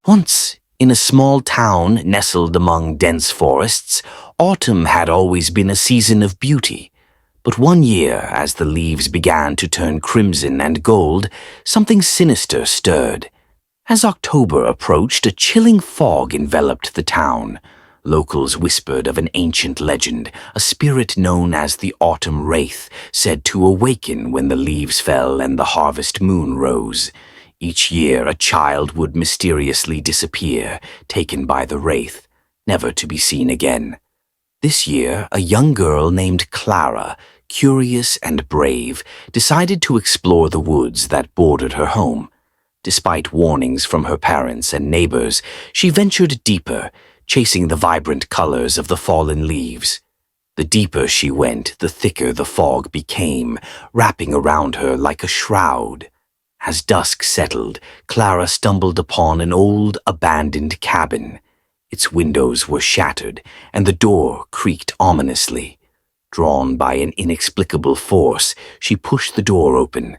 Once, in a small town nestled among dense forests, autumn had always been a season of beauty. But one year, as the leaves began to turn crimson and gold, something sinister stirred. As October approached, a chilling fog enveloped the town. Locals whispered of an ancient legend, a spirit known as the Autumn Wraith, said to awaken when the leaves fell and the harvest moon rose. Each year a child would mysteriously disappear, taken by the Wraith, never to be seen again. This year, a young girl named Clara, curious and brave, decided to explore the woods that bordered her home. Despite warnings from her parents and neighbors, she ventured deeper, chasing the vibrant colors of the fallen leaves. The deeper she went, the thicker the fog became, wrapping around her like a shroud. As dusk settled, Clara stumbled upon an old, abandoned cabin. Its windows were shattered, and the door creaked ominously. Drawn by an inexplicable force, she pushed the door open.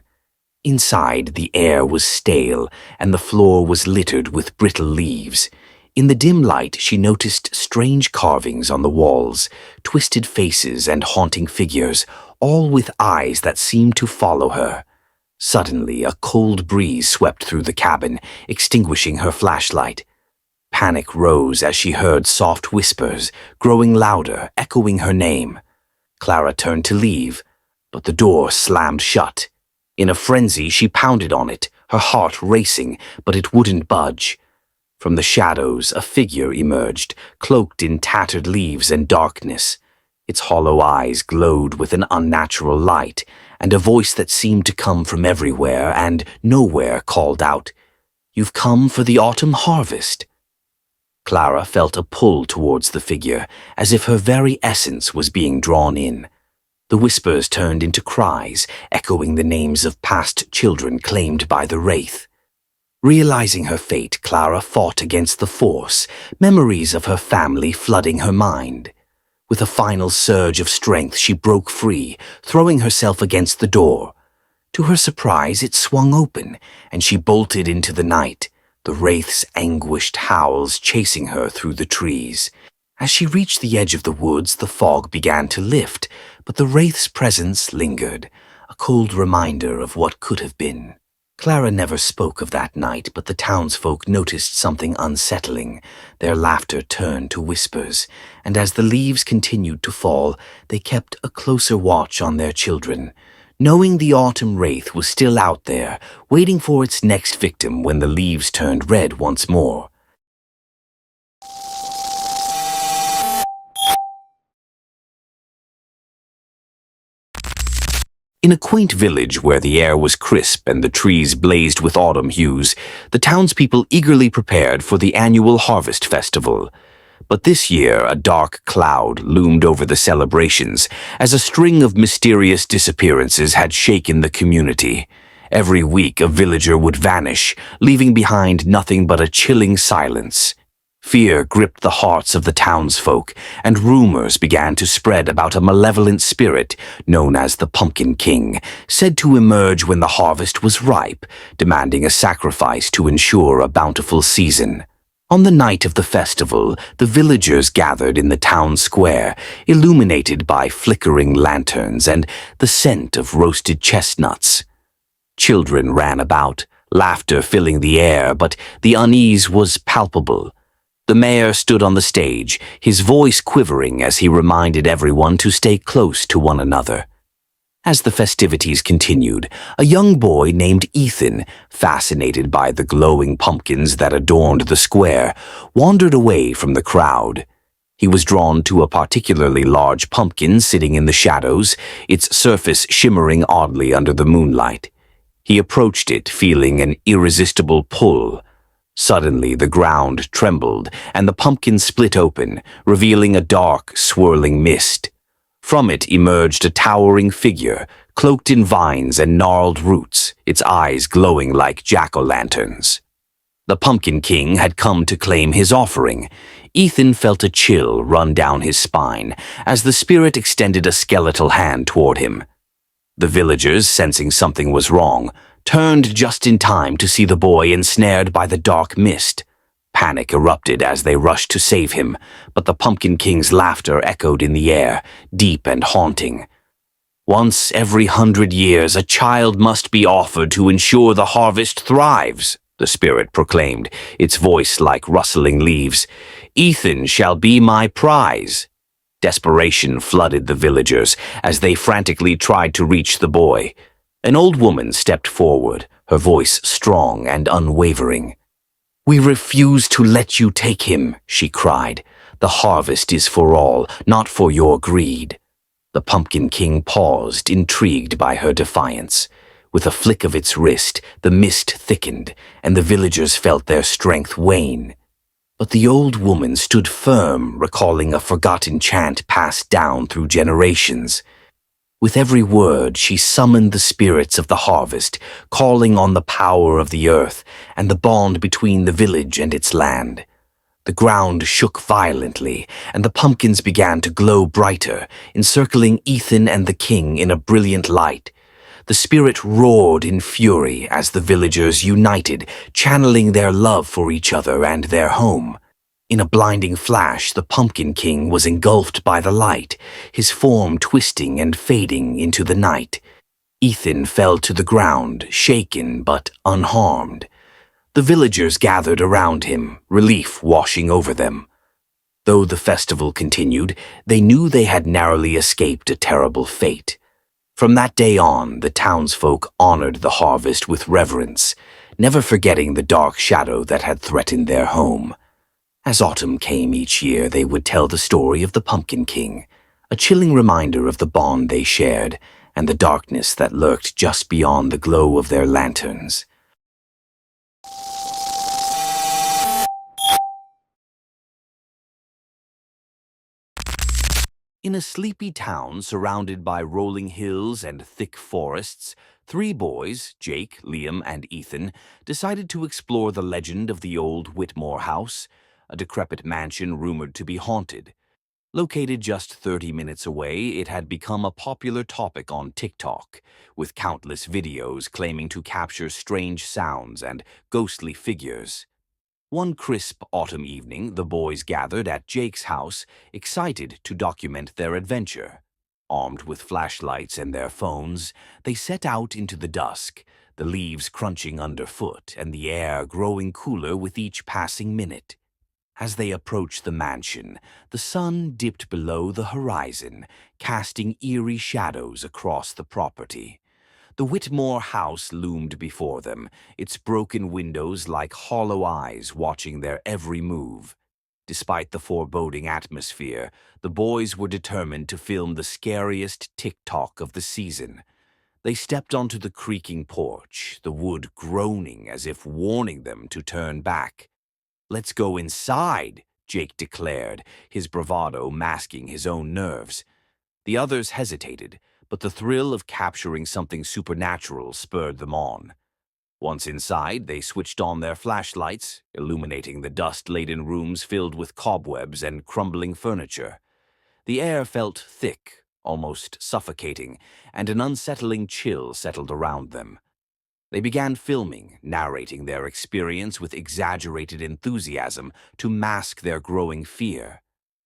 Inside, the air was stale, and the floor was littered with brittle leaves. In the dim light, she noticed strange carvings on the walls, twisted faces and haunting figures, all with eyes that seemed to follow her. Suddenly, a cold breeze swept through the cabin, extinguishing her flashlight. Panic rose as she heard soft whispers, growing louder, echoing her name. Clara turned to leave, but the door slammed shut. In a frenzy, she pounded on it, her heart racing, but it wouldn't budge. From the shadows, a figure emerged, cloaked in tattered leaves and darkness. Its hollow eyes glowed with an unnatural light, and a voice that seemed to come from everywhere and nowhere called out, "You've come for the autumn harvest." Clara felt a pull towards the figure, as if her very essence was being drawn in. The whispers turned into cries, echoing the names of past children claimed by the Wraith. Realizing her fate, Clara fought against the force, memories of her family flooding her mind. With a final surge of strength, she broke free, throwing herself against the door. To her surprise, it swung open, and she bolted into the night, the Wraith's anguished howls chasing her through the trees. As she reached the edge of the woods, the fog began to lift, but the Wraith's presence lingered, a cold reminder of what could have been. Clara never spoke of that night, but the townsfolk noticed something unsettling. Their laughter turned to whispers, and as the leaves continued to fall, they kept a closer watch on their children, knowing the Autumn Wraith was still out there, waiting for its next victim when the leaves turned red once more. In a quaint village where the air was crisp and the trees blazed with autumn hues, the townspeople eagerly prepared for the annual harvest festival. But this year, a dark cloud loomed over the celebrations, as a string of mysterious disappearances had shaken the community. Every week, a villager would vanish, leaving behind nothing but a chilling silence. Fear gripped the hearts of the townsfolk, and rumors began to spread about a malevolent spirit known as the Pumpkin King, said to emerge when the harvest was ripe, demanding a sacrifice to ensure a bountiful season. On the night of the festival, the villagers gathered in the town square, illuminated by flickering lanterns and the scent of roasted chestnuts. Children ran about, laughter filling the air, but the unease was palpable. The mayor stood on the stage, his voice quivering as he reminded everyone to stay close to one another. As the festivities continued, a young boy named Ethan, fascinated by the glowing pumpkins that adorned the square, wandered away from the crowd. He was drawn to a particularly large pumpkin sitting in the shadows, its surface shimmering oddly under the moonlight. He approached it, feeling an irresistible pull. Suddenly, the ground trembled, and the pumpkin split open, revealing a dark, swirling mist. From it emerged a towering figure, cloaked in vines and gnarled roots, its eyes glowing like jack-o'-lanterns. The Pumpkin King had come to claim his offering. Ethan felt a chill run down his spine as the spirit extended a skeletal hand toward him. The villagers, sensing something was wrong, turned just in time to see the boy ensnared by the dark mist. Panic erupted as they rushed to save him, but the Pumpkin King's laughter echoed in the air, deep and haunting. Once every 100 years, a child must be offered to ensure the harvest thrives, the spirit proclaimed, its voice like rustling leaves. Ethan shall be my prize. Desperation flooded the villagers as they frantically tried to reach the boy. An old woman stepped forward, her voice strong and unwavering. "We refuse to let you take him," she cried. "The harvest is for all, not for your greed." The Pumpkin King paused, intrigued by her defiance. With a flick of its wrist, the mist thickened, and the villagers felt their strength wane. But the old woman stood firm, recalling a forgotten chant passed down through generations. With every word, she summoned the spirits of the harvest, calling on the power of the earth and the bond between the village and its land. The ground shook violently, and the pumpkins began to glow brighter, encircling Ethan and the king in a brilliant light. The spirit roared in fury as the villagers united, channeling their love for each other and their home. In a blinding flash, the Pumpkin King was engulfed by the light, his form twisting and fading into the night. Ethan fell to the ground, shaken but unharmed. The villagers gathered around him, relief washing over them. Though the festival continued, they knew they had narrowly escaped a terrible fate. From that day on, the townsfolk honored the harvest with reverence, never forgetting the dark shadow that had threatened their home. As autumn came each year, they would tell the story of the Pumpkin King, a chilling reminder of the bond they shared and the darkness that lurked just beyond the glow of their lanterns. In a sleepy town surrounded by rolling hills and thick forests, three boys, Jake, Liam, and Ethan, decided to explore the legend of the old Whitmore house, a decrepit mansion rumored to be haunted. Located just 30 minutes away, it had become a popular topic on TikTok, with countless videos claiming to capture strange sounds and ghostly figures. One crisp autumn evening, the boys gathered at Jake's house, excited to document their adventure. Armed with flashlights and their phones, they set out into the dusk, the leaves crunching underfoot and the air growing cooler with each passing minute. As they approached the mansion, the sun dipped below the horizon, casting eerie shadows across the property. The Whitmore house loomed before them, its broken windows like hollow eyes watching their every move. Despite the foreboding atmosphere, the boys were determined to film the scariest TikTok of the season. They stepped onto the creaking porch, the wood groaning as if warning them to turn back. "Let's go inside," Jake declared, his bravado masking his own nerves. The others hesitated, but the thrill of capturing something supernatural spurred them on. Once inside, they switched on their flashlights, illuminating the dust-laden rooms filled with cobwebs and crumbling furniture. The air felt thick, almost suffocating, and an unsettling chill settled around them. They began filming, narrating their experience with exaggerated enthusiasm to mask their growing fear.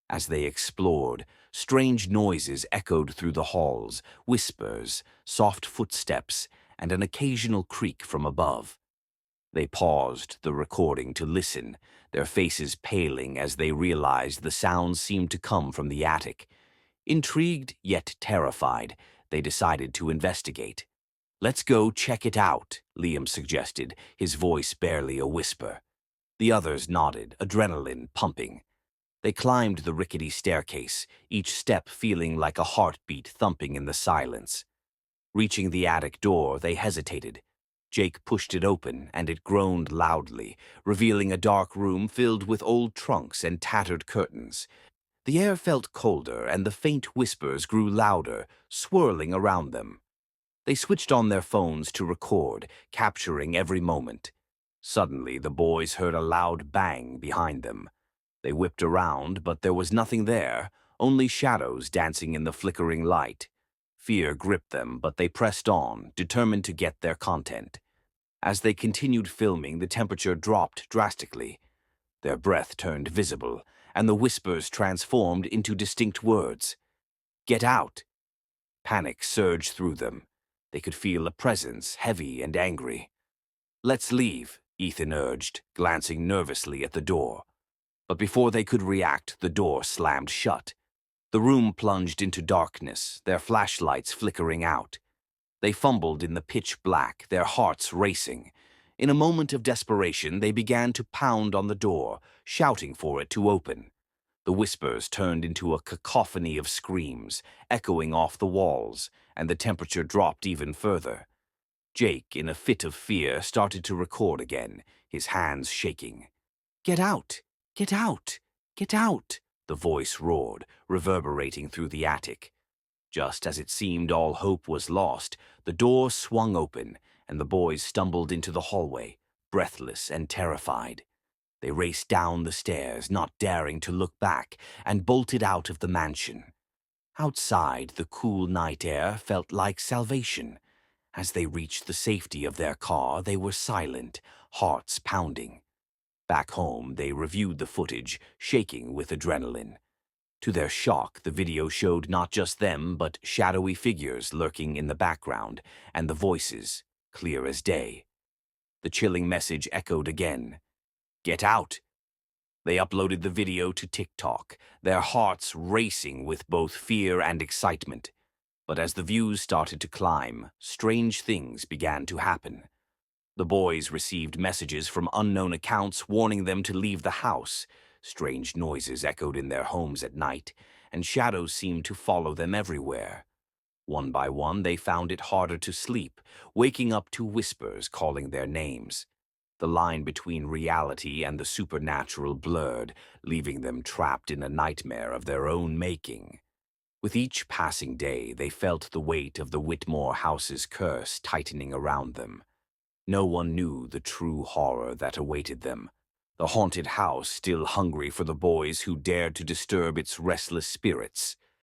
As they explored, strange noises echoed through the halls, whispers, soft footsteps, and an occasional creak from above. They paused the recording to listen, their faces paling as they realized the sounds seemed to come from the attic. Intrigued yet terrified, they decided to investigate. "Let's go check it out," Liam suggested, his voice barely a whisper. The others nodded, adrenaline pumping. They climbed the rickety staircase, each step feeling like a heartbeat thumping in the silence. Reaching the attic door, they hesitated. Jake pushed it open, and it groaned loudly, revealing a dark room filled with old trunks and tattered curtains. The air felt colder, and the faint whispers grew louder, swirling around them. They switched on their phones to record, capturing every moment. Suddenly, the boys heard a loud bang behind them. They whipped around, but there was nothing there, only shadows dancing in the flickering light. Fear gripped them, but they pressed on, determined to get their content. As they continued filming, the temperature dropped drastically. Their breath turned visible, and the whispers transformed into distinct words. "Get out!" Panic surged through them. They could feel a presence, heavy and angry. "Let's leave," Ethan urged, glancing nervously at the door. But before they could react, the door slammed shut. The room plunged into darkness, their flashlights flickering out. They fumbled in the pitch black, their hearts racing. In a moment of desperation, they began to pound on the door, shouting for it to open. The whispers turned into a cacophony of screams, echoing off the walls, and the temperature dropped even further. Jake, in a fit of fear, started to record again, his hands shaking. "Get out! Get out! Get out!" the voice roared, reverberating through the attic. Just as it seemed all hope was lost, the door swung open, and the boys stumbled into the hallway, breathless and terrified. They raced down the stairs, not daring to look back, and bolted out of the mansion. Outside, the cool night air felt like salvation. As they reached the safety of their car, they were silent, hearts pounding. Back home, they reviewed the footage, shaking with adrenaline. To their shock, the video showed not just them, but shadowy figures lurking in the background, and the voices, clear as day. The chilling message echoed again. "Get out!" They uploaded the video to TikTok, their hearts racing with both fear and excitement. But as the views started to climb, strange things began to happen. The boys received messages from unknown accounts warning them to leave the house. Strange noises echoed in their homes at night, and shadows seemed to follow them everywhere. One by one, they found it harder to sleep, waking up to whispers calling their names. The line between reality and the supernatural blurred, leaving them trapped in a nightmare of their own making. With each passing day, they felt the weight of the Whitmore house's curse tightening around them. No one knew the true horror that awaited them. The haunted house still hungry for the boys who dared to disturb its restless spirits.